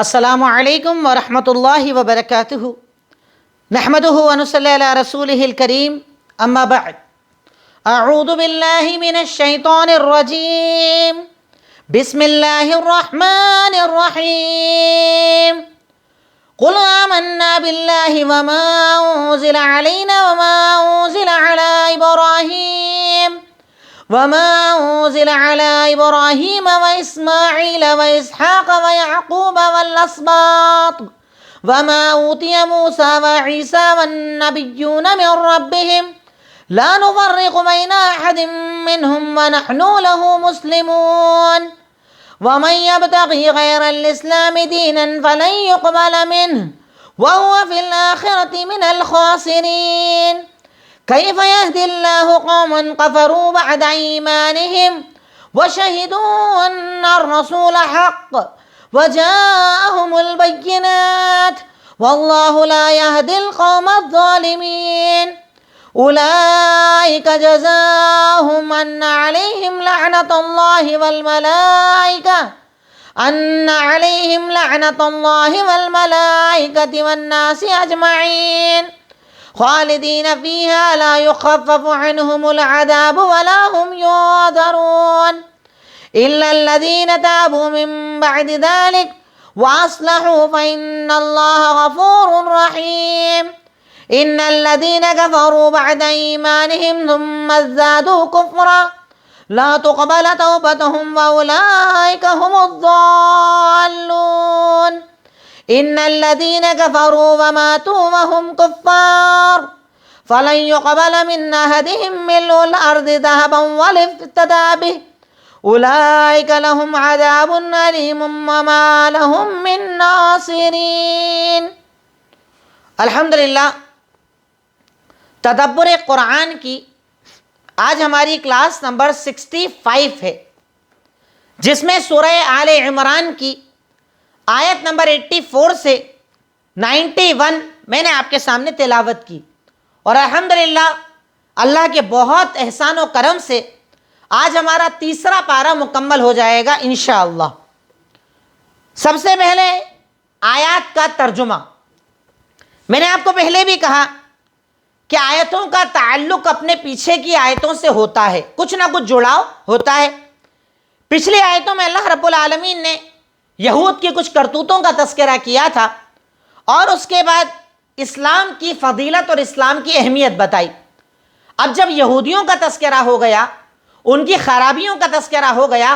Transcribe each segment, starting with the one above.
السلام علیکم ورحمۃ اللہ وبرکاتہ نحمدہ ونصلی علی رسولہ الکریم اما بعد اعوذ باللہ من الشیطان الرجیم بسم اللہ الرحمن الرحیم قل آمنا باللہ وما انزل علینا وما انزل علی ابراہیم وإسماعيل وإسحاق ويعقوب والأسباط وما أوتي موسى وعيسى والنبيون من ربهم لا نفرق بين أحد منهم ونحن له مسلمون ومن يبتغي غير الإسلام دينا فلن يقبل منه وهو في الآخرة من الخاسرين كيف يهدي الله قوما كفروا بعد إيمانهم وشهدوا أن الرسول حق وجاءهم البينات والله لا يهدي القوم الظالمين أولئك جزاؤهم أن عليهم لعنة الله والملائكة والناس أجمعين خالدين فيها لا يخفف عنهم العذاب ولا هم ينظرون إلا الذين تابوا من بعد ذلك وأصلحوا فإن الله غفور رحيم إن الذين كفروا بعد إيمانهم ثم ازدادوا كفرا لا تقبل توبتهم وأولئك هم الضالون إن الذين كفروا وماتوا وهم كفار فلن يقبل من أحدهم ملء الأرض ذهبا ولو افتدى به أولئك لهم عذاب أليم وما لهم من ناصرين۔ الحمدللہ، تدبر قرآن کی آج ہماری کلاس نمبر 65 ہے، جس میں سورہ آل عمران کی آیت نمبر 84 سے 91 میں نے آپ کے سامنے تلاوت کی، اور الحمدللہ اللہ کے بہت احسان و کرم سے آج ہمارا تیسرا پارہ مکمل ہو جائے گا انشاءاللہ۔ سب سے پہلے آیات کا ترجمہ۔ میں نے آپ کو پہلے بھی کہا کہ آیتوں کا تعلق اپنے پیچھے کی آیتوں سے ہوتا ہے، کچھ نہ کچھ جڑاؤ ہوتا ہے۔ پچھلی آیتوں میں اللہ رب العالمین نے یہود کی کچھ کرتوتوں کا تذکرہ کیا تھا، اور اس کے بعد اسلام کی فضیلت اور اسلام کی اہمیت بتائی۔ اب جب یہودیوں کا تذکرہ ہو گیا، ان کی خرابیوں کا تذکرہ ہو گیا،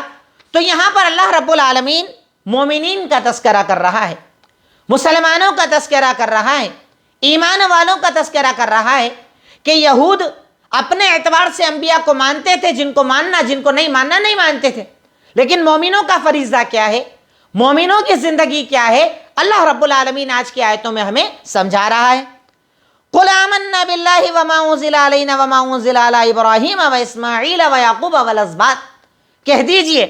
تو یہاں پر اللہ رب العالمین مومنین کا تذکرہ کر رہا ہے، مسلمانوں کا تذکرہ کر رہا ہے، ایمان والوں کا تذکرہ کر رہا ہے کہ یہود اپنے اعتبار سے انبیاء کو مانتے تھے، جن کو ماننا، جن کو نہیں ماننا نہیں مانتے تھے، لیکن مومنوں کا فریضہ کیا ہے، مومنوں کی زندگی کیا ہے، اللہ رب العالمین آج کی آیتوں میں ہمیں سمجھا رہا ہے۔ قُلْ آمَنَّا بِاللَّهِ وَمَا أُنزِلَ عَلَيْنَا وَمَا أُنزِلَ عَلَى إِبْرَاهِيمَ وَإِسْمَاعِيلَ وَيَعْقُوبَ وَالْأَسْبَاط۔ کہہ دیجئے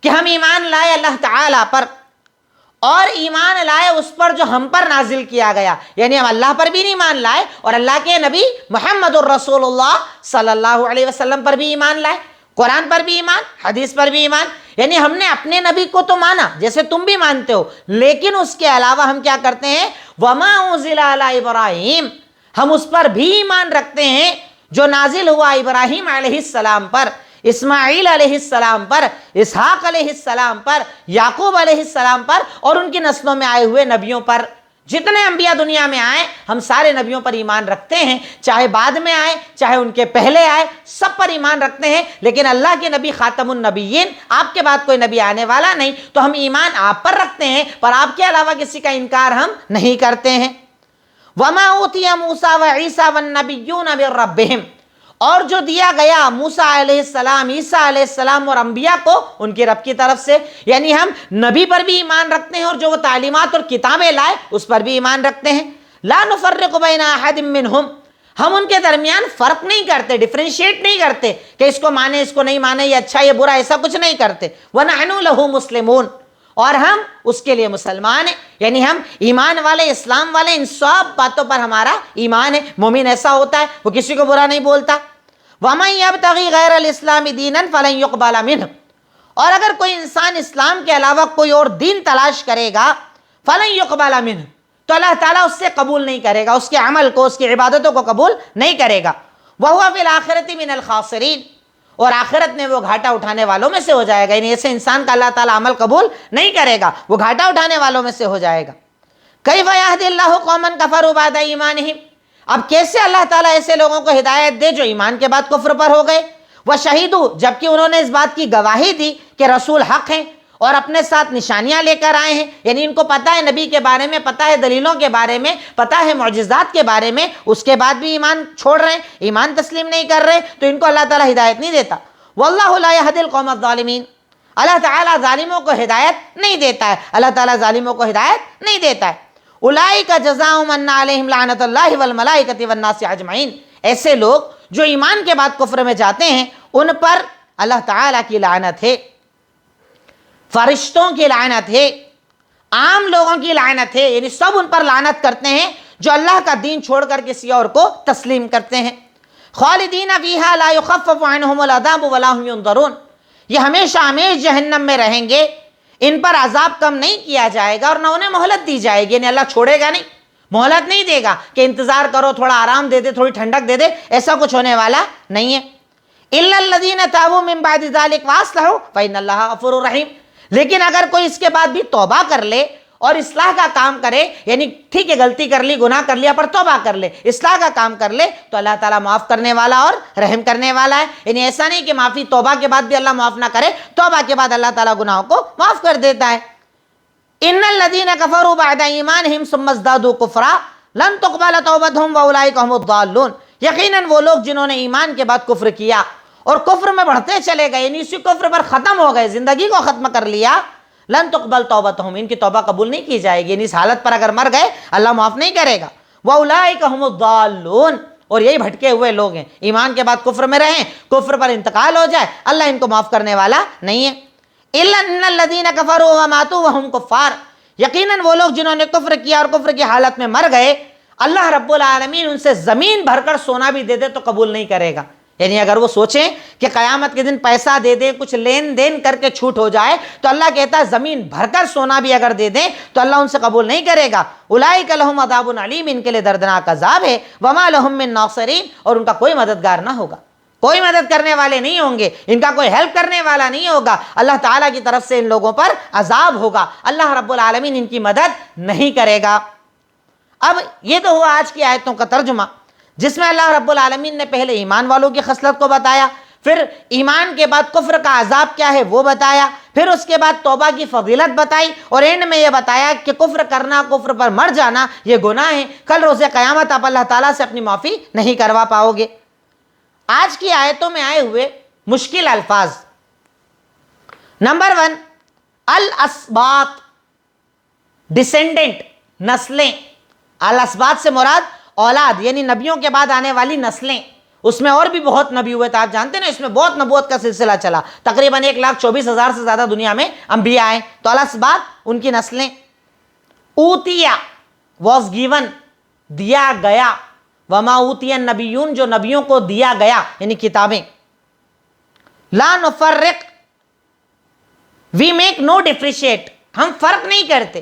کہ ہم ایمان لائے اللہ تعالیٰ پر، اور ایمان لائے اس پر جو ہم پر نازل کیا گیا، یعنی ہم اللہ پر بھی ایمان لائے اور اللہ کے نبی محمد الرسول اللہ صلی اللہ علیہ وسلم پر بھی ایمان لائے، قرآن پر بھی ایمان، حدیث پر بھی ایمان، یعنی ہم نے اپنے نبی کو تو مانا جیسے تم بھی مانتے ہو، لیکن اس کے علاوہ ہم کیا کرتے ہیں، وَمَا أُنزِلَ عَلَى إِبْرَاهِيمَ، ہم اس پر بھی ایمان رکھتے ہیں جو نازل ہوا ابراہیم علیہ السلام پر، اسماعیل علیہ السلام پر، اسحاق علیہ السلام پر، یعقوب علیہ السلام پر، اور ان کی نسلوں میں آئے ہوئے نبیوں پر۔ جتنے انبیاء دنیا میں آئے ہم سارے نبیوں پر ایمان رکھتے ہیں، چاہے بعد میں آئے چاہے ان کے پہلے آئے، سب پر ایمان رکھتے ہیں، لیکن اللہ کے نبی خاتم النبیین، آپ کے بعد کوئی نبی آنے والا نہیں، تو ہم ایمان آپ پر رکھتے ہیں، پر آپ کے علاوہ کسی کا انکار ہم نہیں کرتے ہیں۔ وَمَا أُوتِيَ مُوسَى وَعِيسَى وَالنَّبِيُّونَ مِن رَّبِّهِمْ، اور جو دیا گیا موسیٰ علیہ السلام، عیسیٰ علیہ السلام اور انبیاء کو ان کے رب کی طرف سے، یعنی ہم نبی پر بھی ایمان رکھتے ہیں، اور جو وہ تعلیمات اور کتابیں لائے اس پر بھی ایمان رکھتے ہیں۔ لا نفرق بین احد منہم، ہم ان کے درمیان فرق نہیں کرتے، ڈیفرینشیٹ نہیں کرتے کہ اس کو مانے اس کو نہیں مانے، یہ اچھا یہ برا، ایسا کچھ نہیں کرتے۔ وَنَحْنُ لَهُ مُسْلِمُونَ، اور ہم اس کے لیے مسلمان ہیں، یعنی ہم ایمان والے، اسلام والے، ان سب باتوں پر ہمارا ایمان ہے۔ مومن ایسا ہوتا ہے، وہ کسی کو برا نہیں بولتا۔ وَمَن يَبْتَغِي غَيْرَ الْإِسْلَامِ دِينًا فَلَن يُقْبَلَ مِنْهُ، اور اگر کوئی انسان اسلام کے علاوہ کوئی اور دین تلاش کرے گا فَلَن يُقْبَلَ مِنْهُ، تو اللہ تعالیٰ اس سے قبول نہیں کرے گا، اس کے عمل کو، اس کی عبادتوں کو قبول نہیں کرے گا۔ وَهُوَ فِي الْآخِرَةِ مِنَ الْخَاسِرِينَ، اور آخرت میں وہ گھاٹا اٹھانے والوں میں سے ہو جائے گا، یعنی ایسے انسان کا اللہ تعالیٰ عمل قبول نہیں کرے گا، وہ گھاٹا اٹھانے والوں میں سے ہو جائے گا۔ کیف یہدی اللہ قوما کفروا بعد ایمانہم، اب کیسے اللہ تعالیٰ ایسے لوگوں کو ہدایت دے جو ایمان کے بعد کفر پر ہو گئے، وشہدوا، جبکہ انہوں نے اس بات کی گواہی دی کہ رسول حق ہیں اور اپنے ساتھ نشانیاں لے کر آئے ہیں، یعنی ان کو پتہ ہے نبی کے بارے میں، پتہ ہے دلیلوں کے بارے میں، پتہ ہے معجزات کے بارے میں، اس کے بعد بھی ایمان چھوڑ رہے ہیں، ایمان تسلیم نہیں کر رہے، تو ان کو اللہ تعالیٰ ہدایت نہیں دیتا۔ واللہ لا یہدی القوم الظالمین، اللہ تعالیٰ ظالموں کو ہدایت نہیں دیتا ہے، اللہ تعالیٰ ظالموں کو ہدایت نہیں دیتا ہے۔ اولئک جزاؤہم ان علیہم لعنۃ اللہ والملائکۃ والناس اجمعین، ایسے لوگ جو ایمان کے بعد کفر میں جاتے ہیں ان پر اللہ تعالیٰ کی لعنت ہے، فرشتوں کی لعنت ہے، عام لوگوں کی لعنت ہے، یعنی سب ان پر لعنت کرتے ہیں جو اللہ کا دین چھوڑ کر کسی اور کو تسلیم کرتے ہیں۔ خالدین فیہا لا یخفف عنہم العذاب ولا هم ینظرون، یہ ہمیشہ ہمیش جہنم میں رہیں گے، ان پر عذاب کم نہیں کیا جائے گا اور نہ انہیں مہلت دی جائے گی، یعنی اللہ چھوڑے گا نہیں، مہلت نہیں دے گا کہ انتظار کرو، تھوڑا آرام دے دے، تھوڑی ٹھنڈک دے دے، ایسا کچھ ہونے والا نہیں ہے۔ الا الذین تابوا من بعد ذلک واصلحوا فإن اللہ غفور رحیم، لیکن اگر کوئی اس کے بعد بھی توبہ کر لے اور اصلاح کا کام کرے، یعنی ٹھیک ہے غلطی کر لی، گناہ کر لیا، پر توبہ کر لے، اصلاح کا کام کر لے، تو اللہ تعالیٰ معاف کرنے والا اور رحم کرنے والا ہے، یعنی ایسا نہیں کہ معافی توبہ کے بعد بھی اللہ معاف نہ کرے، توبہ کے بعد اللہ تعالیٰ گناہوں کو معاف کر دیتا ہے۔ ان الذین کفروا بعد ایمانہم ثم ازدادوا کفرا لن تقبل توبتہم واولئک هم الضالون، یقیناً وہ لوگ جنہوں نے ایمان کے بعد کفر کیا اور کفر میں بڑھتے چلے گئے، یعنی اسی کفر پر ختم ہو گئے، زندگی کو ختم کر لیا، لن تقبل توبتہم، ان کی توبہ قبول نہیں کی جائے گی، یعنی اس حالت پر اگر مر گئے اللہ معاف نہیں کرے گا۔ واولئک هم الضالون، اور یہی بھٹکے ہوئے لوگ ہیں، ایمان کے بعد کفر میں رہیں، کفر پر انتقال ہو جائے، اللہ ان کو معاف کرنے والا نہیں ہے۔ الا ان الذین کفروا وماتوا وهم کفار، یقیناً وہ لوگ جنہوں نے کفر کیا اور کفر کی حالت میں مر گئے، اللہ رب العالمین ان سے زمین بھر کر سونا بھی دے دے تو قبول نہیں کرے گا، یعنی اگر وہ سوچیں کہ قیامت کے دن پیسہ دے دیں، کچھ لین دین کر کے چھوٹ ہو جائے، تو اللہ کہتا ہے زمین بھر کر سونا بھی اگر دے دیں تو اللہ ان سے قبول نہیں کرے گا۔ اولئک لہم عذاب علیم، ان کے لیے دردناک عذاب ہے، وما لہم من ناصرین، اور ان کا کوئی مددگار نہ ہوگا، کوئی مدد کرنے والے نہیں ہوں گے، ان کا کوئی ہیلپ کرنے والا نہیں ہوگا، اللہ تعالیٰ کی طرف سے ان لوگوں پر عذاب ہوگا، اللہ رب العالمین ان کی مدد نہیں کرے گا۔ اب یہ تو ہوا آج کی آیتوں کا ترجمہ، جس میں اللہ رب العالمین نے پہلے ایمان والوں کی خصلت کو بتایا، پھر ایمان کے بعد کفر کا عذاب کیا ہے وہ بتایا، پھر اس کے بعد توبہ کی فضیلت بتائی، اور اینڈ میں یہ بتایا کہ کفر کرنا، کفر پر مر جانا یہ گناہ ہے، کل روز قیامت آپ اللہ تعالیٰ سے اپنی معافی نہیں کروا پاؤ گے۔ آج کی آیتوں میں آئے ہوئے مشکل الفاظ، نمبر 1 الاسباط، ڈسینڈنٹ، نسلیں، الاسباط سے مراد اولاد، یعنی نبیوں کے بعد آنے والی نسلیں، اس میں اور بھی بہت نبی ہوئے تھے، آپ جانتے ہیں نا، اس میں بہت نبوت کا سلسلہ چلا، تقریباً 1,24,000 سے زیادہ دنیا میں انبیاء آئے، تو الاسباط ان کی نسلیں۔ اوتیا واز گیون، دیا گیا، وما اوتی النبیون، جو نبیوں کو دیا گیا یعنی کتابیں۔ لا نفرق، وی میک نو ڈفریشیٹ، ہم فرق نہیں کرتے،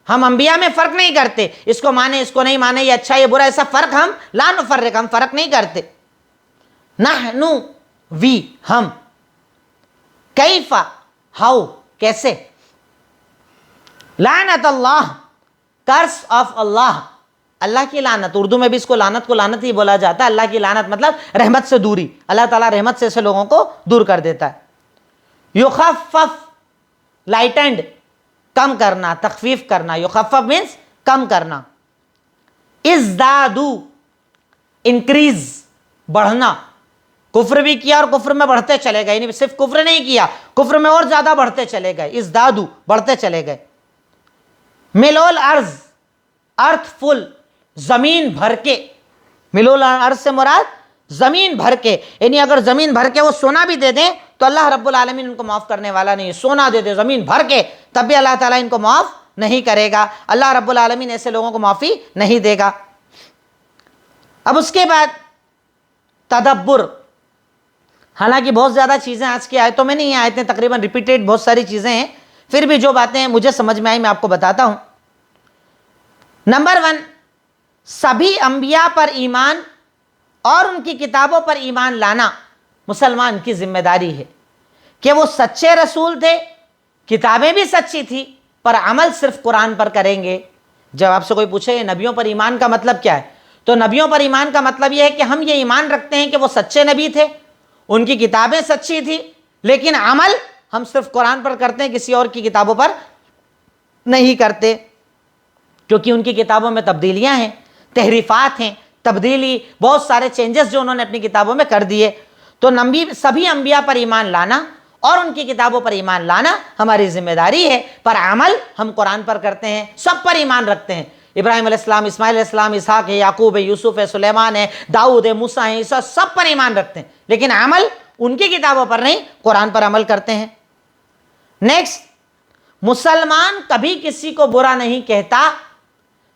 ہم انبیاء میں فرق نہیں کرتے، اس کو مانے اس کو نہیں مانے، یہ اچھا یہ برا، ایسا فرق ہم لا نفرق، ہم فرق نہیں کرتے۔ نحنو، وی، ہم۔ کیف، ہاؤ، کیسے۔ لعنت اللہ، کرس آف اللہ، اللہ کی لعنت، اردو میں بھی اس کو لعنت ہی بولا جاتا ہے، اللہ کی لعنت مطلب رحمت سے دوری، اللہ تعالیٰ رحمت سے ایسے لوگوں کو دور کر دیتا ہے۔ یخفف، لائٹنڈ، کم کرنا، تخفیف کرنا، یخفف مینس کم کرنا۔ ازدادو، انکریز، بڑھنا، کفر بھی کیا اور کفر میں بڑھتے چلے گئے، یعنی صرف کفر نہیں کیا، کفر میں اور زیادہ بڑھتے چلے گئے، ازدادو، بڑھتے چلے گئے۔ ملول ارض، ارتھ فل، زمین بھر کے، ملول ارض سے مراد زمین بھر کے، یعنی اگر زمین بھر کے وہ سونا بھی دے دیں تو اللہ رب العالمین ان کو معاف کرنے والا نہیں ہے، سونا دے دے زمین بھر کے تب بھی اللہ تعالیٰ ان کو معاف نہیں کرے گا، اللہ رب العالمین ایسے لوگوں کو معافی نہیں دے گا۔ اب اس کے بعد تدبر، حالانکہ بہت زیادہ چیزیں آج کی آیتوں میں نہیں ہیں، آیتیں تقریباً ریپیٹیڈ بہت ساری چیزیں ہیں، پھر بھی جو باتیں مجھے سمجھ میں آئی میں آپ کو بتاتا ہوں۔ نمبر 1، سبھی انبیاء پر ایمان اور ان کی کتابوں پر ایمان لانا مسلمان کی ذمہ داری ہے کہ وہ سچے رسول تھے، کتابیں بھی سچی تھی، پر عمل صرف قرآن پر کریں گے۔ جب آپ سے کوئی پوچھے یہ نبیوں پر ایمان کا مطلب کیا ہے، تو نبیوں پر ایمان کا مطلب یہ ہے کہ ہم یہ ایمان رکھتے ہیں کہ وہ سچے نبی تھے، ان کی کتابیں سچی تھی، لیکن عمل ہم صرف قرآن پر کرتے ہیں، کسی اور کی کتابوں پر نہیں کرتے، کیونکہ ان کی کتابوں میں تبدیلیاں ہیں، تحریفات ہیں، تبدیلی، بہت سارے چینجز جو انہوں نے اپنی کتابوں میں کر دیے۔ تو سبھی انبیاء پر ایمان لانا اور ان کی کتابوں پر ایمان لانا ہماری ذمہ داری ہے، پر عمل ہم قرآن پر کرتے ہیں، سب پر ایمان رکھتے ہیں۔ ابراہیم علیہ السلام، اسماعیل علیہ السلام، اسحاق ہے، یعقوب ہے، یوسف ہے، سلیمان ہے، داؤد ہے، موسیٰ ہے، عیسیٰ، سب پر ایمان رکھتے ہیں، لیکن عمل ان کی کتابوں پر نہیں، قرآن پر عمل کرتے ہیں۔ نیکسٹ، مسلمان کبھی کسی کو برا نہیں کہتا،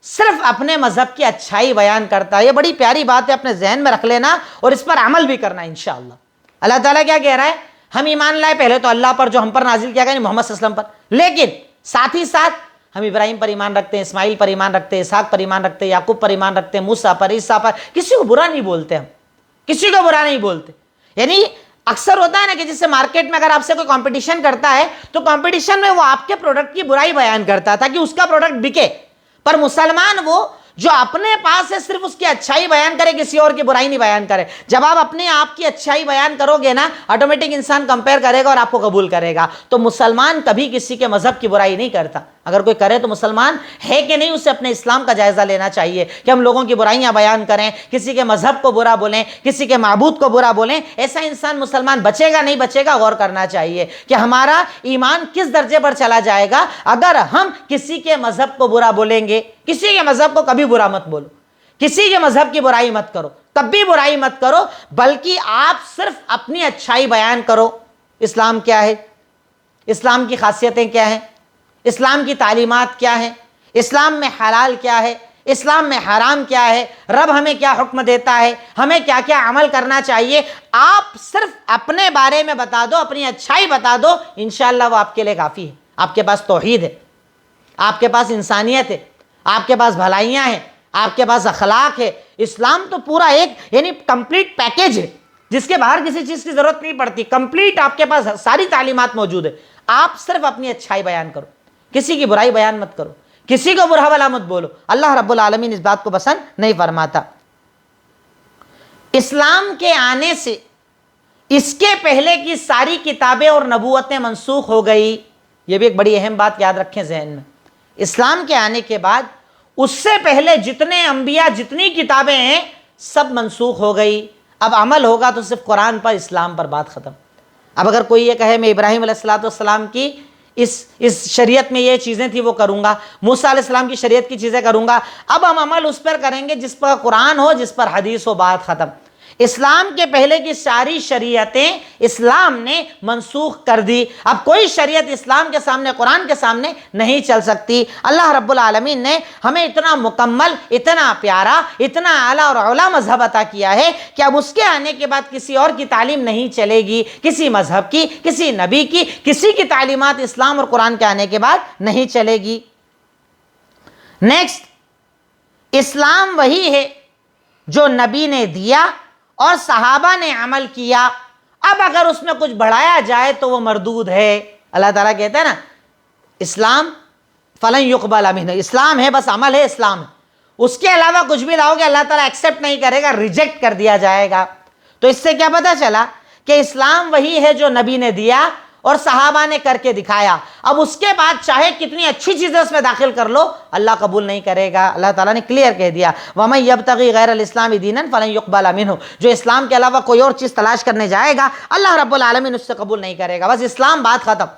صرف اپنے مذہب کی اچھائی بیان کرتا ہے۔ یہ بڑی پیاری بات ہے، اپنے ذہن میں رکھ لینا اور اس پر عمل بھی کرنا انشاءاللہ۔ اللہ تعالیٰ کیا کہہ رہا ہے؟ ہم ایمان لائے پہلے تو اللہ پر جو ہم پر نازل کیا گیا، محمد صلی اللہ علیہ وسلم پر، لیکن ساتھ ہی ساتھ ہم ابراہیم پر ایمان رکھتے ہیں، اسماعیل پر ایمان رکھتے ہیں، اسحاق پر ایمان رکھتے ہیں، یعقوب پر ایمان رکھتے ہیں، موسیٰ پر، عیسیٰ پر، کسی کو برا نہیں بولتے، ہم کسی کو برا نہیں بولتے۔ یعنی اکثر ہوتا ہے نا کہ جس سے مارکیٹ میں اگر آپ سے کوئی کمپٹیشن کرتا ہے تو کمپٹیشن میں وہ آپ کے پروڈکٹ کی برائی بیان کرتا ہے تاکہ اس کا پروڈکٹ بکے، پر مسلمان وہ جو اپنے پاس ہے صرف اس کی اچھائی بیان کرے، کسی اور کی برائی نہیں بیان کرے۔ جب آپ اپنے آپ کی اچھائی بیان کرو گے نا، آٹومیٹک انسان کمپیئر کرے گا اور آپ کو قبول کرے گا۔ تو مسلمان کبھی کسی کے مذہب کی برائی نہیں کرتا، اگر کوئی کرے تو مسلمان ہے کہ نہیں، اسے اپنے اسلام کا جائزہ لینا چاہیے کہ ہم لوگوں کی برائیاں بیان کریں، کسی کے مذہب کو برا بولیں، کسی کے معبود کو برا بولیں، ایسا انسان مسلمان بچے گا نہیں بچے گا، غور کرنا چاہیے کہ ہمارا ایمان کس درجے پر چلا جائے گا اگر ہم کسی کے مذہب کو برا بولیں گے۔ کسی کے مذہب کو کبھی برا مت بولو، کسی کے مذہب کی برائی مت کرو، کبھی برائی مت کرو، بلکہ آپ صرف اپنی اچھائی بیان کرو۔ اسلام کیا ہے، اسلام کی خاصیتیں کیا ہیں، اسلام کی تعلیمات کیا ہیں، اسلام میں حلال کیا ہے، اسلام میں حرام کیا ہے، رب ہمیں کیا حکم دیتا ہے، ہمیں کیا کیا عمل کرنا چاہیے، آپ صرف اپنے بارے میں بتا دو، اپنی اچھائی بتا دو، انشاءاللہ وہ آپ کے لیے کافی ہے۔ آپ کے پاس توحید ہے، آپ کے پاس انسانیت ہے، آپ کے پاس بھلائیاں ہیں، آپ کے پاس اخلاق ہے۔ اسلام تو پورا ایک یعنی کمپلیٹ پیکیج ہے جس کے باہر کسی چیز کی ضرورت نہیں پڑتی، کمپلیٹ آپ کے پاس ساری تعلیمات موجود ہے۔ آپ صرف اپنی اچھائی بیان کرو، کسی کی برائی بیان مت کرو، کسی کو برا بھلا مت بولو۔ اللہ رب العالمین اس بات کو پسند نہیں فرماتا۔ اسلام کے آنے سے اس کے پہلے کی ساری کتابیں اور نبوتیں منسوخ ہو گئی۔ یہ بھی ایک بڑی اہم بات یاد رکھیں ذہن میں۔ اسلام کے آنے کے بعد اس سے پہلے جتنے انبیاء، جتنی کتابیں ہیں، سب منسوخ ہو گئی۔ اب عمل ہوگا تو صرف قرآن پر، اسلام پر، بات ختم۔ اب اگر کوئی یہ کہے میں ابراہیم علیہ السلام کی اس شریعت میں یہ چیزیں تھی وہ کروں گا، موسیٰ علیہ السلام کی شریعت کی چیزیں کروں گا، اب ہم عمل اس پر کریں گے جس پر قرآن ہو، جس پر حدیث ہو، بات ختم۔ اسلام کے پہلے کی ساری شریعتیں اسلام نے منسوخ کر دی۔ اب کوئی شریعت اسلام کے سامنے، قرآن کے سامنے نہیں چل سکتی۔ اللہ رب العالمین نے ہمیں اتنا مکمل، اتنا پیارا، اتنا اعلیٰ اور اولیٰ مذہب عطا کیا ہے کہ اب اس کے آنے کے بعد کسی اور کی تعلیم نہیں چلے گی، کسی مذہب کی، کسی نبی کی، کسی کی تعلیمات اسلام اور قرآن کے آنے کے بعد نہیں چلے گی۔ نیکسٹ، اسلام وہی ہے جو نبی نے دیا اور صحابہ نے عمل کیا، اب اگر اس میں کچھ بڑھایا جائے تو وہ مردود ہے۔ اللہ تعالیٰ کہتا ہے نا اسلام فلن یقبل منہ، اسلام ہے بس عمل ہے، اسلام ہے، اس کے علاوہ کچھ بھی لاؤ گے اللہ تعالیٰ ایکسیپٹ نہیں کرے گا، ریجیکٹ کر دیا جائے گا۔ تو اس سے کیا پتہ چلا کہ اسلام وہی ہے جو نبی نے دیا اور صحابہ نے کر کے دکھایا، اب اس کے بعد چاہے کتنی اچھی چیزیں اس میں داخل کر لو اللہ قبول نہیں کرے گا۔ اللہ تعالیٰ نے کلیئر کہہ دیا وَمَن يَبْتَغِي غَيْرَ الْإِسْلَامِ دِينًا فَلَن يُقْبَلَ مِنْهُ، جو اسلام کے علاوہ کوئی اور چیز تلاش کرنے جائے گا اللہ رب العالمین اس سے قبول نہیں کرے گا۔ بس اسلام، بات ختم۔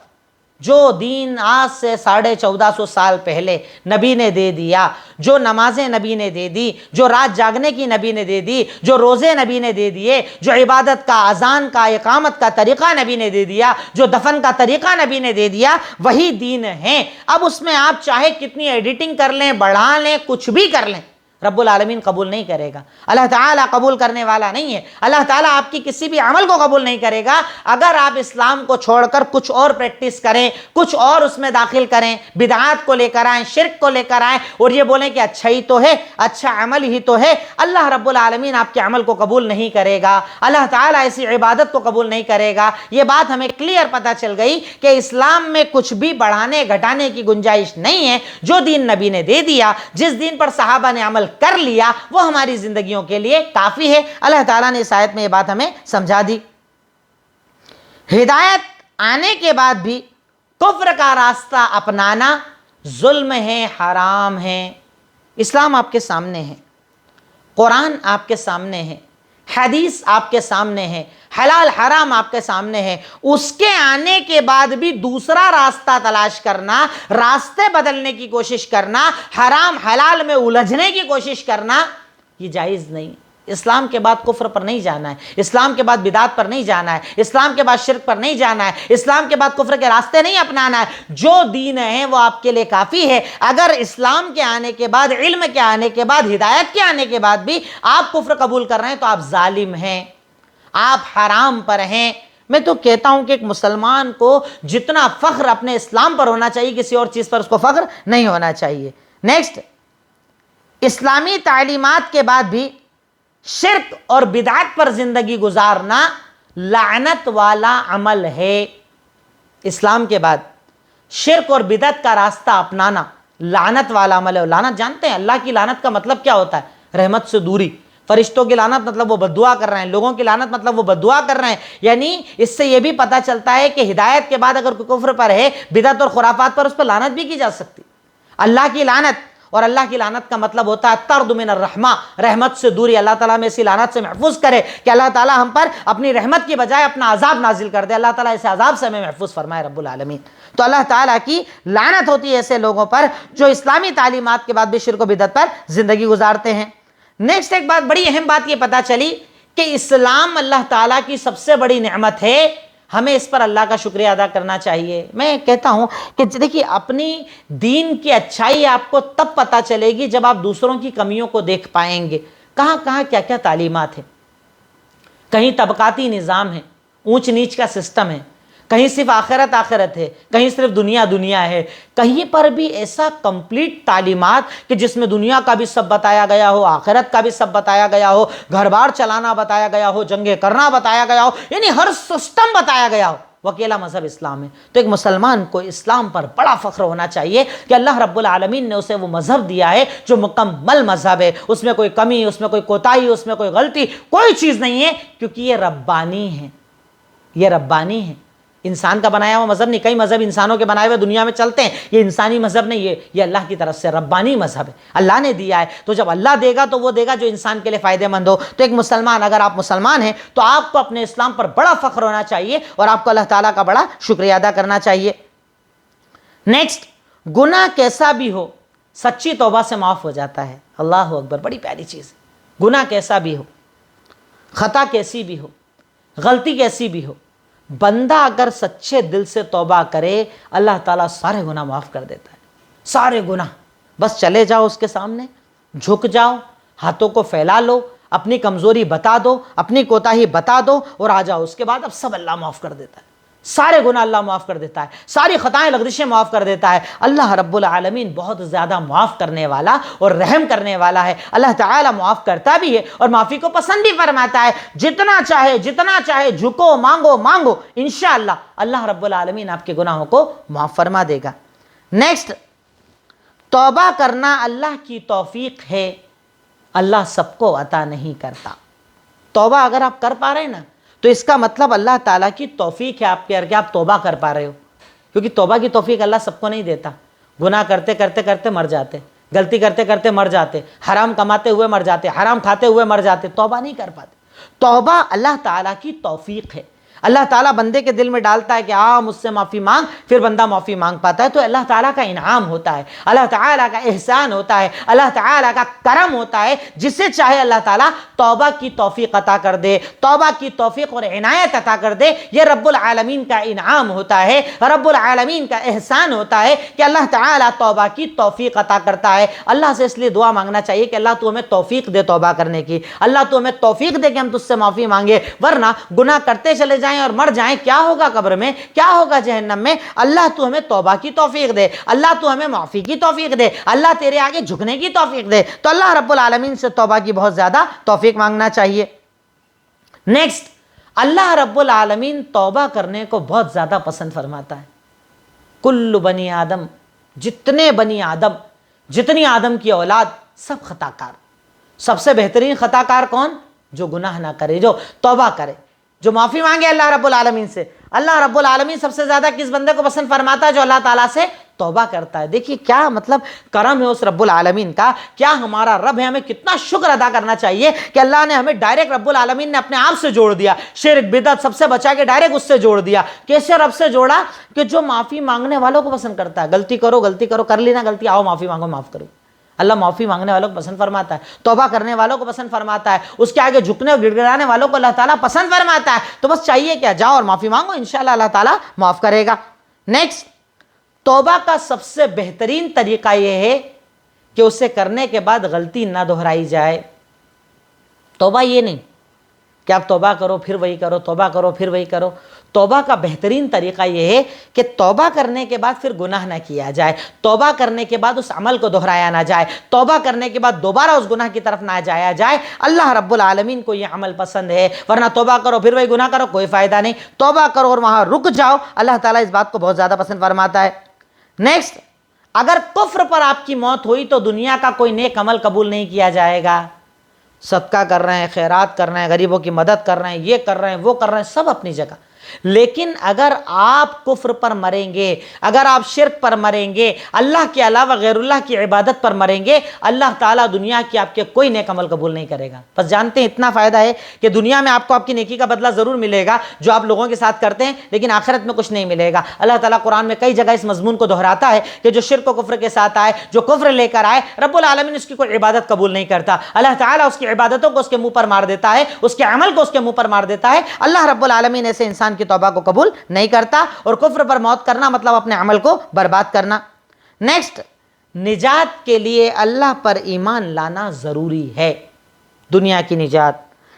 جو دین آج سے 1450 سال پہلے نبی نے دے دیا، جو نمازیں نبی نے دے دی، جو رات جاگنے کی نبی نے دے دی، جو روزے نبی نے دے دیے، جو عبادت کا، اذان کا، اقامت کا طریقہ نبی نے دے دیا، جو دفن کا طریقہ نبی نے دے دیا، وہی دین ہے۔ اب اس میں آپ چاہے کتنی ایڈیٹنگ کر لیں، بڑھا لیں، کچھ بھی کر لیں، رب العالمین قبول نہیں کرے گا. اللہ تعالیٰ قبول کرنے والا نہیں ہے. اللہ تعالیٰ آپ کی کسی بھی عمل کو قبول نہیں کرے گا اگر آپ اسلام کو چھوڑ کر کچھ اور پریکٹس کریں, کچھ اور اس میں داخل کریں, بدعات کو لے کر آئیں, شرک کو لے کر آئیں اور یہ بولیں کہ اچھا ہی تو ہے, اچھا عمل ہی تو ہے. اللہ رب العالمین آپ کے عمل کو قبول نہیں کرے گا. اللہ تعالیٰ ایسی عبادت کو قبول نہیں کرے گا. یہ بات ہمیں کلیئر پتہ چل گئی کہ اسلام میں کچھ بھی بڑھانے گھٹانے کی گنجائش نہیں ہے. جو دین نبی نے دے دیا, جس دین پر صحابہ نے عمل کر لیا, وہ ہماری زندگیوں کے لیے کافی ہے. اللہ تعالیٰ نے اس آیت میں یہ بات ہمیں سمجھا دی. ہدایت آنے کے بعد بھی کفر کا راستہ اپنانا ظلم ہے, حرام ہے. اسلام آپ کے سامنے ہے, قرآن آپ کے سامنے ہے, حدیث آپ کے سامنے ہے, حلال حرام آپ کے سامنے ہے. اس کے آنے کے بعد بھی دوسرا راستہ تلاش کرنا, راستے بدلنے کی کوشش کرنا, حرام حلال میں الجھنے کی کوشش کرنا, یہ جائز نہیں. اسلام کے بعد کفر پر نہیں جانا ہے, اسلام کے بعد بدعات پر نہیں جانا ہے, اسلام کے بعد شرک پر نہیں جانا ہے, اسلام کے بعد کفر کے راستے نہیں اپنانا ہے. جو دین ہے وہ آپ کے لیے کافی ہے. اگر اسلام کے آنے کے بعد, علم کے آنے کے بعد, ہدایت کے آنے کے بعد بھی آپ کفر قبول کر رہے ہیں تو آپ ظالم ہیں, آپ حرام پر ہیں. میں تو کہتا ہوں کہ ایک مسلمان کو جتنا فخر اپنے اسلام پر ہونا چاہیے, کسی اور چیز پر اس کو فخر نہیں ہونا چاہیے. نیکسٹ, اسلامی تعلیمات کے بعد بھی شرک اور بدعت پر زندگی گزارنا لعنت والا عمل ہے. اسلام کے بعد شرک اور بدعت کا راستہ اپنانا لعنت والا عمل ہے. لعنت جانتے ہیں اللہ کی لعنت کا مطلب کیا ہوتا ہے؟ رحمت سے دوری. فرشتوں کی لعنت مطلب وہ بد دعا کر رہے ہیں, لوگوں کی لعنت مطلب وہ بد دعا کر رہے ہیں. یعنی اس سے یہ بھی پتہ چلتا ہے کہ ہدایت کے بعد اگر کوئی کفر پر ہے, بدعت اور خرافات پر, اس پر لعنت بھی کی جا سکتی. اللہ کی لعنت, اور اللہ کی لعنت کا مطلب ہوتا ہے طرد من الرحمہ, رحمت سے دوری. اللہ تعالیٰ میں اسی لعنت سے محفوظ کرے کہ اللہ تعالیٰ ہم پر اپنی رحمت کی بجائے اپنا عذاب نازل کر دے. اللہ تعالیٰ اسے عذاب سے ہمیں محفوظ فرمائے رب العالمین. تو اللہ تعالیٰ کی لعنت ہوتی ہے ایسے لوگوں پر جو اسلامی تعلیمات کے بعد بھی شرک و بدعت پر زندگی گزارتے ہیں. نیکسٹ, ایک بات, بڑی اہم بات یہ پتہ چلی کہ اسلام اللہ تعالیٰ کی سب سے بڑی نعمت ہے. ہمیں اس پر اللہ کا شکریہ ادا کرنا چاہیے. میں کہتا ہوں کہ دیکھیے, اپنی دین کی اچھائی آپ کو تب پتہ چلے گی جب آپ دوسروں کی کمیوں کو دیکھ پائیں گے. کہاں کہاں کیا کیا تعلیمات ہیں. کہیں طبقاتی نظام ہے, اونچ نیچ کا سسٹم ہے, کہیں صرف آخرت آخرت ہے, کہیں صرف دنیا دنیا ہے. کہیں پر بھی ایسا کمپلیٹ تعلیمات کہ جس میں دنیا کا بھی سب بتایا گیا ہو, آخرت کا بھی سب بتایا گیا ہو, گھر بار چلانا بتایا گیا ہو, جنگیں کرنا بتایا گیا ہو, یعنی ہر سسٹم بتایا گیا ہو. وہ اکیلا مذہب اسلام ہے. تو ایک مسلمان کو اسلام پر بڑا فخر ہونا چاہیے کہ اللہ رب العالمین نے اسے وہ مذہب دیا ہے جو مکمل مذہب ہے. اس میں کوئی کمی, اس میں کوئی کوتاہی, اس میں کوئی غلطی, کوئی چیز نہیں ہے, کیونکہ یہ ربانی ہے. یہ ربانی ہے, انسان کا بنایا ہوا مذہب نہیں. کئی مذہب انسانوں کے بنائے ہوئے دنیا میں چلتے ہیں, یہ انسانی مذہب نہیں, یہ اللہ کی طرف سے ربانی مذہب ہے, اللہ نے دیا ہے. تو جب اللہ دے گا تو وہ دے گا جو انسان کے لیے فائدہ مند ہو. تو ایک مسلمان, اگر آپ مسلمان ہیں تو آپ کو اپنے اسلام پر بڑا فخر ہونا چاہیے اور آپ کو اللہ تعالیٰ کا بڑا شکریہ ادا کرنا چاہیے. نیکسٹ, گناہ کیسا بھی ہو سچی توبہ سے معاف ہو جاتا ہے. اللہ اکبر, بڑی پیاری چیز. گناہ کیسا بھی ہو, خطا کیسی بھی ہو, غلطی کیسی بھی ہو, بندہ اگر سچے دل سے توبہ کرے اللہ تعالیٰ سارے گناہ معاف کر دیتا ہے. سارے گناہ. بس چلے جاؤ اس کے سامنے, جھک جاؤ, ہاتھوں کو پھیلا لو, اپنی کمزوری بتا دو, اپنی کوتاہی بتا دو اور آ جاؤ. اس کے بعد اب سب اللہ معاف کر دیتا ہے. سارے گناہ اللہ معاف کر دیتا ہے, ساری خطائیں لغزشیں معاف کر دیتا ہے. اللہ رب العالمین بہت زیادہ معاف کرنے والا اور رحم کرنے والا ہے. اللہ تعالیٰ معاف کرتا بھی ہے اور معافی کو پسند بھی فرماتا ہے. جتنا چاہے جھکو, مانگو, انشاءاللہ اللہ رب العالمین آپ کے گناہوں کو معاف فرما دے گا. نیکسٹ, توبہ کرنا اللہ کی توفیق ہے, اللہ سب کو عطا نہیں کرتا. توبہ اگر آپ کر پا رہے ہیں نا تو اس کا مطلب اللہ تعالیٰ کی توفیق ہے آپ کے کہ آپ توبہ کر پا رہے ہو, کیونکہ توبہ کی توفیق اللہ سب کو نہیں دیتا. گناہ کرتے کرتے مر جاتے, غلطی کرتے کرتے مر جاتے, حرام کماتے ہوئے مر جاتے, حرام کھاتے ہوئے مر جاتے, توبہ نہیں کر پاتے. توبہ اللہ تعالیٰ کی توفیق ہے. اللہ تعالیٰ بندے کے دل میں ڈالتا ہے کہ مجھ سے معافی مانگ، پھر بندہ معافی مانگ پاتا ہے، تو اللہ تعالیٰ کا انعام ہوتا ہے، اللہ تعالیٰ کا احسان ہوتا ہے، اللہ تعالیٰ کا کرم ہوتا ہے، جسے چاہے اللہ تعالیٰ توبہ کی توفیق عطا کر دے، توبہ کی توفیق اور عنایت عطا کر دے۔ یہ رب العالمین کا انعام ہوتا ہے، رب العالمین کا احسان ہوتا ہے کہ اللہ تعالیٰ توبہ کی توفیق عطا کرتا ہے۔ اللہ سے اس لیے دعا مانگنا چاہیے کہ اللہ تو ہمیں توفیق دے توبہ کرنے کی، اللہ تو ہمیں توفیق دے کہ ہم تجھ سے معافی مانگے، ورنہ گناہ کرتے چلے جائیں اور مر جائیں، کیا ہوگا قبر میں، کیا ہوگا جہنم میں۔ اللہ تو ہمیں توبہ کی توفیق دے، اللہ تو ہمیں معافی کی توفیق دے، اللہ تیرے آگے جھکنے کی توفیق دے۔ تو اللہ رب العالمین سے توبہ کی بہت زیادہ توفیق مانگنا چاہیے۔ نیکسٹ، اللہ رب العالمین توبہ کرنے کو بہت زیادہ پسند فرماتا ہے۔ کل بنی آدم، جتنے بنی آدم، جتنی آدم کی اولاد، سب خطا کار۔ سب سے بہترین خطا کار کون؟ جو گناہ نہ کرے، جو توبہ کرے، جو معافی مانگے اللہ رب العالمین سے۔ اللہ رب العالمین سب سے زیادہ کس بندے کو پسند فرماتا ہے؟ جو اللہ تعالیٰ سے توبہ کرتا ہے۔ دیکھیے کیا مطلب کرم ہے اس رب العالمین کا، کیا ہمارا رب ہے، ہمیں کتنا شکر ادا کرنا چاہیے کہ اللہ نے ہمیں ڈائریکٹ، رب العالمین نے اپنے آپ سے جوڑ دیا، شرک بدعت سب سے بچا کے ڈائریکٹ اس سے جوڑ دیا۔ کیسے رب سے جوڑا؟ کہ جو معافی مانگنے والوں کو پسند کرتا ہے۔ غلطی کرو، کر لی نا غلطی، آؤ معافی مانگو، معاف کرو۔ اللہ معافی مانگنے والوں کو پسند فرماتا ہے، توبہ کرنے والوں کو پسند فرماتا ہے، اس کے آگے جھکنے اور گڑ گڑانے والوں کو اللہ تعالیٰ پسند فرماتا ہے۔ تو بس چاہیے کیا؟ جاؤ اور معافی مانگو، انشاءاللہ اللہ تعالیٰ معاف کرے گا۔ نیکسٹ، توبہ کا سب سے بہترین طریقہ یہ ہے کہ اسے کرنے کے بعد غلطی نہ دہرائی جائے۔ توبہ یہ نہیں کہ آپ توبہ کرو پھر وہی کرو، توبہ کرو پھر وہی کرو۔ توبہ کا بہترین طریقہ یہ ہے کہ توبہ کرنے کے بعد پھر گناہ نہ کیا جائے، توبہ کرنے کے بعد اس عمل کو دہرایا نہ جائے، توبہ کرنے کے بعد دوبارہ اس گناہ کی طرف نہ جایا جائے۔ اللہ رب العالمین کو یہ عمل پسند ہے، ورنہ توبہ کرو پھر وہی گناہ کرو، کوئی فائدہ نہیں۔ توبہ کرو اور وہاں رک جاؤ، اللہ تعالیٰ اس بات کو بہت زیادہ پسند فرماتا ہے۔ نیکسٹ، اگر کفر پر آپ کی موت ہوئی تو دنیا کا کوئی نیک عمل قبول نہیں کیا جائے گا۔ صدقہ کر رہے ہیں، خیرات کر رہے ہیں، غریبوں کی مدد کر رہے ہیں، یہ کر رہے ہیں، وہ کر رہے ہیں، سب اپنی جگہ، لیکن اگر آپ کفر پر مریں گے، اگر آپ شرک پر مریں گے، اللہ کے علاوہ غیر اللہ کی عبادت پر مریں گے، اللہ تعالیٰ دنیا کی آپ کے کوئی نیک عمل قبول نہیں کرے گا۔ بس جانتے ہیں اتنا فائدہ ہے کہ دنیا میں آپ کو آپ کی نیکی کا بدلہ ضرور ملے گا جو آپ لوگوں کے ساتھ کرتے ہیں، لیکن آخرت میں کچھ نہیں ملے گا۔ اللہ تعالیٰ قرآن میں کئی جگہ اس مضمون کو دہراتا ہے کہ جو شرک و کفر کے ساتھ آئے، جو کفر لے کر آئے، رب العالمین اس کی کوئی عبادت قبول نہیں کرتا۔ اللہ تعالیٰ اس کی عبادتوں کو اس کے منہ پر مار دیتا ہے، اس کے عمل کو اس کے منہ پر مار دیتا ہے۔ اللہ رب العالمین ایسے انسان کی توبہ کو قبول نہیں کرتا، اور کفر پر موت کرنا مطلب اپنے عمل کو برباد کرنا۔ نیکسٹ، نجات کے لیے اللہ پر ایمان لانا ضروری ہے۔ دنیا کی نجات،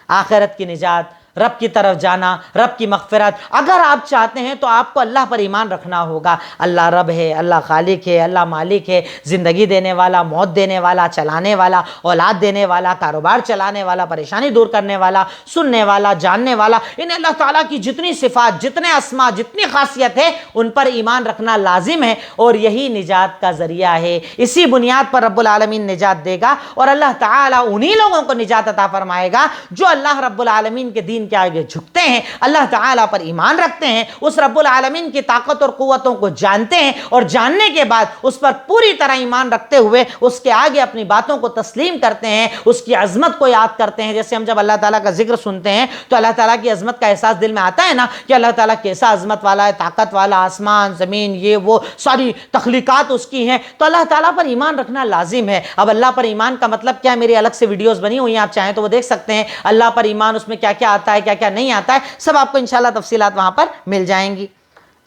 آخرت کی نجات، رب کی طرف جانا، رب کی مغفرت، اگر آپ چاہتے ہیں تو آپ کو اللہ پر ایمان رکھنا ہوگا۔ اللہ رب ہے، اللہ خالق ہے، اللہ مالک ہے، زندگی دینے والا، موت دینے والا، چلانے والا، اولاد دینے والا، کاروبار چلانے والا، پریشانی دور کرنے والا، سننے والا، جاننے والا، ان اللہ تعالیٰ کی جتنی صفات، جتنے اسما، جتنی خاصیت ہے، ان پر ایمان رکھنا لازم ہے، اور یہی نجات کا ذریعہ ہے۔ اسی بنیاد پر رب العالمین نجات دے گا، اور اللہ تعالیٰ انہی لوگوں کو نجات عطا فرمائے گا جو اللہ رب العالمین کے دین کے آگے جھکتے ہیں، اللہ تعالیٰ پر ایمان رکھتے ہیں، اس رب العالمین کی طاقت اور قوتوں کو جانتے ہیں، اور جاننے کے بعد اس پر پوری طرح ایمان رکھتے ہوئے اس کے آگے اپنی باتوں کو تسلیم کرتے ہیں، اس کی عظمت کو یاد کرتے ہیں۔ جیسے ہم جب اللہ تعالیٰ کا ذکر سنتے ہیں تو اللہ تعالیٰ کی عظمت کا احساس دل میں آتا ہے نا، کہ اللہ تعالیٰ کیسا عظمت والا ہے، طاقت والا، آسمان زمین یہ وہ ساری تخلیقات اس کی ہیں، تو اللہ تعالیٰ پر ایمان رکھنا لازم ہے۔ اب اللہ پر ایمان کا مطلب کیا ہے؟ میری الگ سے ویڈیوز بنی ہوئی ہیں، آپ چاہیں تو وہ دیکھ سکتے ہیں۔ اللہ پر ایمان، اس میں کیا کیا آتا ہے، کیا کیا نہیں آتا ہے، سب آپ کو انشاءاللہ تفصیلات وہاں پر مل جائیں گی۔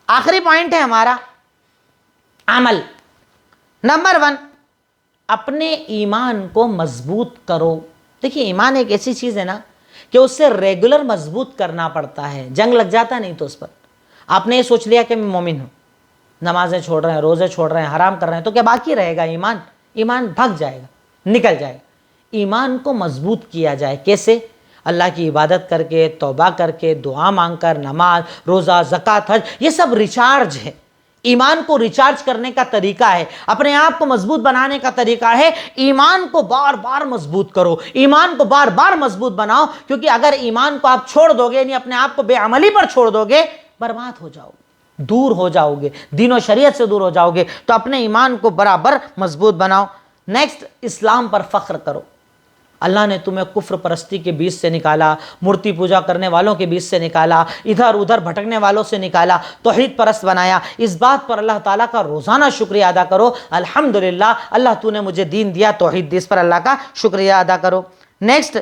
آخری پوائنٹ ہے ہمارا عمل۔ نمبر 1، اپنے ایمان کو مضبوط کرو۔ دیکھیے ایمان ایک ایسی چیز ہے نا کہ اس سے ریگولر مضبوط کرنا پڑتا ہے، جنگ لگ جاتا نہیں تو اس پر۔ آپ نے یہ سوچ لیا کہ میں مومن ہوں، نمازیں چھوڑ رہے ہیں، روزے چھوڑ رہے ہیں، حرام کر رہے ہیں، تو کیا باقی رہے گا ایمان؟ ایمان بھگ جائے گا، نکل جائے گا۔ ایمان کو مضبوط کیا جائے، کیسے؟ اللہ کی عبادت کر کے، توبہ کر کے، دعا مانگ کر، نماز، روزہ، زکوٰۃ، حج، یہ سب ریچارج ہے۔ ایمان کو ریچارج کرنے کا طریقہ ہے، اپنے آپ کو مضبوط بنانے کا طریقہ ہے۔ ایمان کو بار بار مضبوط کرو، ایمان کو بار بار مضبوط بناؤ، کیونکہ اگر ایمان کو آپ چھوڑ دو گے، یعنی اپنے آپ کو بے عملی پر چھوڑ دو گے، برباد ہو جاؤ گے، دور ہو جاؤ گے، دین و شریعت سے دور ہو جاؤ گے۔ تو اپنے ایمان کو برابر مضبوط بناؤ۔ نیکسٹ، اسلام پر فخر کرو۔ اللہ نے تمہیں کفر پرستی کے بیچ سے نکالا، مورتی پوجا کرنے والوں کے بیچ سے نکالا، ادھر ادھر بھٹکنے والوں سے نکالا، توحید پرست بنایا۔ اس بات پر اللہ تعالیٰ کا روزانہ شکریہ ادا کرو، الحمدللہ اللہ تو نے مجھے دین دیا، توحید دی، اس پر اللہ کا شکریہ ادا کرو۔ نیکسٹ،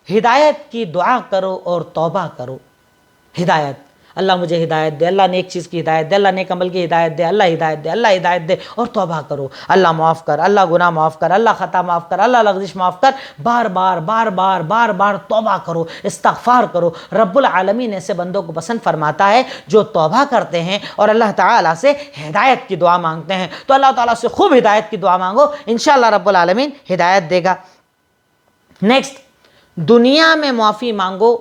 ہدایت کی دعا کرو اور توبہ کرو۔ ہدایت، اللہ مجھے ہدایت دے، اللہ نیک چیز کی ہدایت دے، اللہ نیک عمل کی ہدایت دے، اللہ ہدایت دے، اللہ ہدایت دے، اور توبہ کرو۔ اللہ معاف کر، اللہ گناہ معاف کر، اللہ خطا معاف کر، اللہ لغزش معاف کر، بار بار بار بار بار بار توبہ کرو، استغفار کرو۔ رب العالمین ایسے بندوں کو پسند فرماتا ہے جو توبہ کرتے ہیں اور اللہ تعالیٰ سے ہدایت کی دعا مانگتے ہیں۔ تو اللہ تعالیٰ سے خوب ہدایت کی دعا مانگو، انشاءاللہ رب العالمین ہدایت دے گا۔ نیکسٹ، دنیا میں معافی مانگو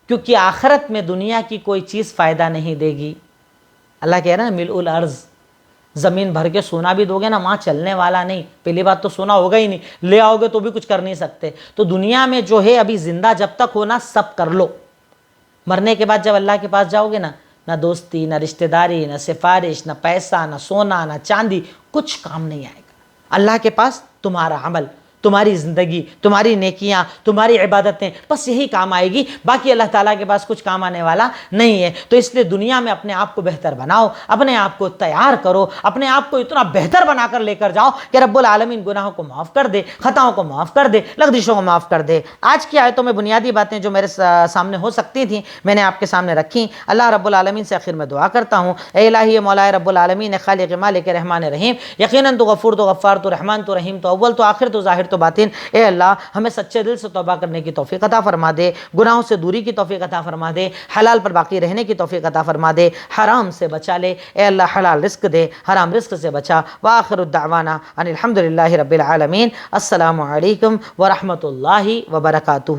کیونکہ آخرت میں دنیا کی کوئی چیز فائدہ نہیں دے گی۔ اللہ کہہ رہا ہے ملء الارض، زمین بھر کے سونا بھی دو گے نا، وہاں چلنے والا نہیں۔ پہلی بات تو سونا ہوگا ہی نہیں، لے آؤ گے تو بھی کچھ کر نہیں سکتے۔ تو دنیا میں جو ہے ابھی زندہ جب تک ہونا سب کر لو، مرنے کے بعد جب اللہ کے پاس جاؤ گے نا، نہ دوستی، نہ رشتہ داری، نہ سفارش، نہ پیسہ، نہ سونا، نہ چاندی، کچھ کام نہیں آئے گا۔ اللہ کے پاس تمہارا عمل، تمہاری زندگی، تمہاری نیکیاں، تمہاری عبادتیں، بس یہی کام آئے گی، باقی اللہ تعالیٰ کے پاس کچھ کام آنے والا نہیں ہے۔ تو اس لیے دنیا میں اپنے آپ کو بہتر بناؤ، اپنے آپ کو تیار کرو، اپنے آپ کو اتنا بہتر بنا کر لے کر جاؤ کہ رب العالمین گناہوں کو معاف کر دے، خطاؤں کو معاف کر دے، لغزشوں کو معاف کر دے۔ آج کی آیتوں میں بنیادی باتیں جو میرے سامنے ہو سکتی تھیں میں نے آپ کے سامنے رکھی۔ اللہ رب العالمین سے آخر میں دعا کرتا ہوں، اے الہی مولا رب العالمین، خالق مالک رحمان رحیم، یقیناً تو غفور تو غفار تو رحمان تو رحیم تو اول تو آخر تو ظاہر تو باطن، اے اللہ ہمیں سچے دل سے توبہ کرنے کی توفیق عطا فرما دے، گناہوں سے دوری کی توفیق عطا فرما دے، حلال پر باقی رہنے کی توفیق عطا فرما دے، حرام سے بچا لے، اے اللہ حلال رزق دے، حرام رزق سے بچا۔ وآخر الدعوانا ان الحمدللہ رب العالمین۔ السلام علیکم ورحمۃ اللہ وبرکاتہ۔